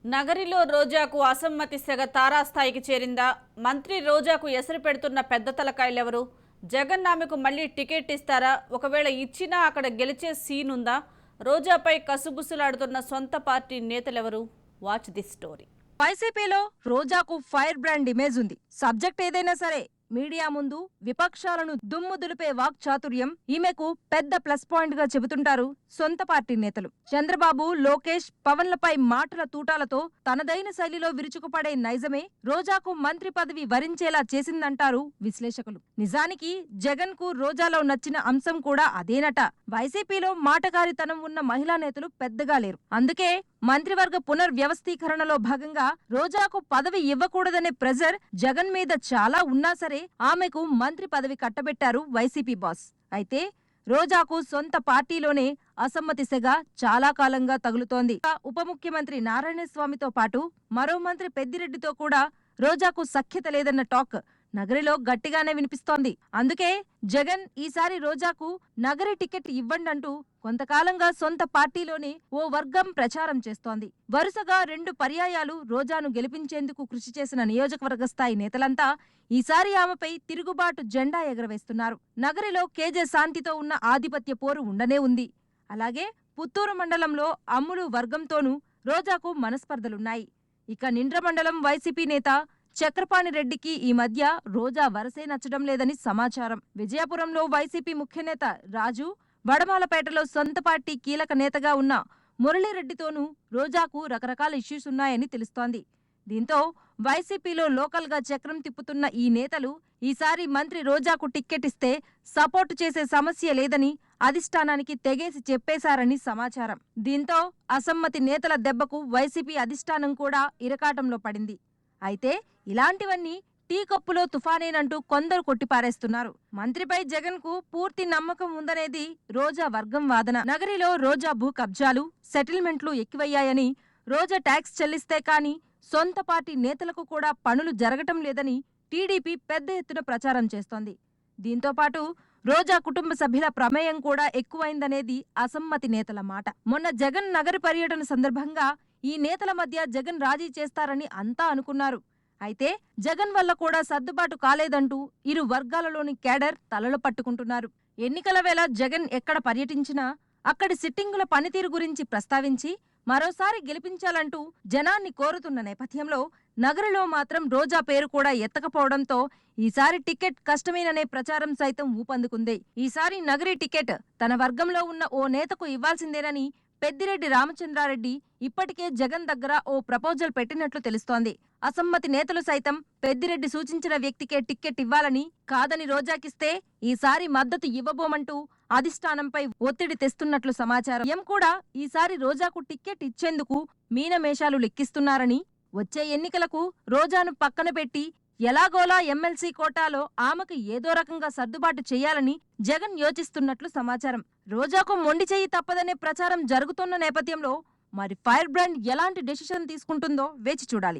నగరిలో రోజాకు అసమ్మతి సెగ తారాస్థాయికి చేరిందా? మంత్రి రోజాకు ఎసరు పెడుతున్న పెద్ద తలకాయలెవరు? జగన్ ఆమెకు మళ్లీ టికెట్ ఇస్తారా? ఒకవేళ ఇచ్చినా అక్కడ గెలిచే సీన్ ఉందా? రోజాపై కసుబుసులాడుతున్న సొంత పార్టీ నేతలెవరు? Watch this story. వైసీపీలో రోజాకు ఫైర్ బ్రాండ్ ఇమేజ్ ఉంది. సబ్జెక్ట్ ఏదైనా సరే మీడియా ముందు విపక్షాలను దుమ్ము దులిపే వాక్చాతుర్యం ఈమెకు పెద్ద ప్లస్ పాయింట్ గా చెబుతుంటారు సొంత పార్టీ నేతలు. చంద్రబాబు, లోకేష్, పవన్లపై మాటల తూటాలతో తనదైన శైలిలో విరుచుకుపడే నైజమే రోజాకు మంత్రి పదవి వరించేలా చేసిందంటారు విశ్లేషకులు. నిజానికి జగన్ కు రోజాలో నచ్చిన అంశం కూడా అదేనట. వైసీపీలో మాటకారితనం ఉన్న మహిళా నేతలు పెద్దగా లేరు. అందుకే మంత్రివర్గ పునర్వ్యవస్థీకరణలో భాగంగా రోజాకు పదవి ఇవ్వకూడదనే ప్రెజర్ జగన్ మీద చాలా ఉన్నా సరే ఆమెకు మంత్రి పదవి కట్టబెట్టారు వైసీపీ బాస్. అయితే రోజాకు సొంత పార్టీలోనే అసమ్మతి సెగ చాలా కాలంగా తగులుతోంది. ఉప ముఖ్యమంత్రి నారాయణస్వామితో పాటు మరో మంత్రి పెద్దిరెడ్డితో కూడా రోజాకు సఖ్యత లేదన్న టాక్ నగరిలో గట్టిగానే వినిపిస్తోంది. అందుకే జగన్ ఈసారి రోజాకు నగరి టికెట్ ఇవ్వండంటూ కొంతకాలంగా సొంత పార్టీలోనే ఓ వర్గం ప్రచారం చేస్తోంది. వరుసగా 2 పర్యాయాలు రోజాను గెలిపించేందుకు కృషి చేసిన నియోజకవర్గ స్థాయి నేతలంతా ఈసారి ఆమెపై తిరుగుబాటు జెండా ఎగరవేస్తున్నారు. నగరిలో కేజే శాంతితో ఉన్న ఆధిపత్య పోరు ఉండనే ఉంది. అలాగే పుత్తూరు మండలంలో అమ్ములు వర్గంతోనూ రోజాకు మనస్పర్ధలున్నాయి. ఇక నిండ్ర మండలం వైసీపీ నేత చక్రపాణి రెడ్డికి ఈ మధ్య రోజా వరసే నచ్చడం లేదని సమాచారం. విజయపురంలో వైసీపీ ముఖ్యనేత రాజు, వడమాలపేటలో సొంత పార్టీ కీలక నేతగా ఉన్న మురళీరెడ్డితోనూ రోజాకు రకరకాల ఇష్యూస్ ఉన్నాయని తెలుస్తోంది. దీంతో వైసీపీలో లోకల్గా చక్రం తిప్పుతున్న ఈ నేతలు ఈసారి మంత్రి రోజాకు టిక్కెట్ ఇస్తే సపోర్టు చేసే సమస్య లేదని అధిష్టానానికి తెగేసి చెప్పేశారని సమాచారం. దీంతో అసమ్మతి నేతల దెబ్బకు వైసీపీ అధిష్టానం కూడా ఇరకాటంలో పడింది. అయితే ఇలాంటివన్నీ టీ కప్పులో తుఫానేనంటూ కొందరు కొట్టిపారేస్తున్నారు. మంత్రిపై జగన్ కు పూర్తి నమ్మకం ఉందనేది రోజా వర్గం వాదన. నగరిలో రోజా భూ కబ్జాలు, సెటిల్మెంట్లు ఎక్కువయ్యాయని, రోజా ట్యాక్స్ చెల్లిస్తే కాని సొంత పార్టీ నేతలకు కూడా పనులు జరగటం లేదని టీడీపీ పెద్ద ఎత్తున ప్రచారం చేస్తోంది. దీంతో పాటు రోజా కుటుంబ సభ్యుల ప్రమేయం కూడా ఎక్కువైందనేది అసమ్మతి నేతల మాట. మొన్న జగన్ నగర పర్యటన సందర్భంగా ఈ నేతల మధ్య జగన్ రాజీ చేస్తారని అంతా అనుకున్నారు. అయితే జగన్ వల్ల కూడా సర్దుబాటు కాలేదంటూ ఇరు వర్గాలలోని కేడర్ తలలు పట్టుకుంటున్నారు. ఎన్నికల వేళ జగన్ ఎక్కడ పర్యటించినా అక్కడి సిట్టింగుల పనితీరు గురించి ప్రస్తావించి మరోసారి గెలిపించాలంటూ జనాన్ని కోరుతున్న నేపథ్యంలో నగరిలో మాత్రం రోజా పేరు కూడా ఎత్తకపోవడంతో ఈసారి టికెట్ కష్టమేననే ప్రచారం సైతం ఊపందుకుంది. ఈసారి నగరి టికెట్ తన వర్గంలో ఉన్న ఓ నేతకు ఇవ్వాల్సిందేనని పెద్దిరెడ్డి రామచంద్రారెడ్డి ఇప్పటికే జగన్ దగ్గర ఓ ప్రపోజల్ పెట్టినట్లు తెలుస్తోంది. అసమ్మతి నేతలు సైతం పెద్దిరెడ్డి సూచించిన వ్యక్తికే టిక్కెట్ ఇవ్వాలని, కాదని రోజాకిస్తే ఈసారి మద్దతు ఇవ్వబోమంటూ అధిష్టానంపై ఒత్తిడి తెస్తున్నట్లు సమాచారం. ఎం కూడా ఈసారి రోజాకు టిక్కెట్ ఇచ్చేందుకు మీనమేషాలు లెక్కిస్తున్నారని, వచ్చే ఎన్నికలకు రోజాను పక్కన పెట్టి ఎలాగోలా ఎమ్మెల్సీ కోటాలో ఆమెకు ఏదో రకంగా సర్దుబాటు చేయాలని జగన్ యోచిస్తున్నట్లు సమాచారం. రోజాకు మొండి చెయ్యి తప్పదనే ప్రచారం జరుగుతున్న నేపథ్యంలో మరి ఫైర్ బ్రాండ్ ఎలాంటి డెసిషన్ తీసుకుంటుందో వేచి చూడాలి.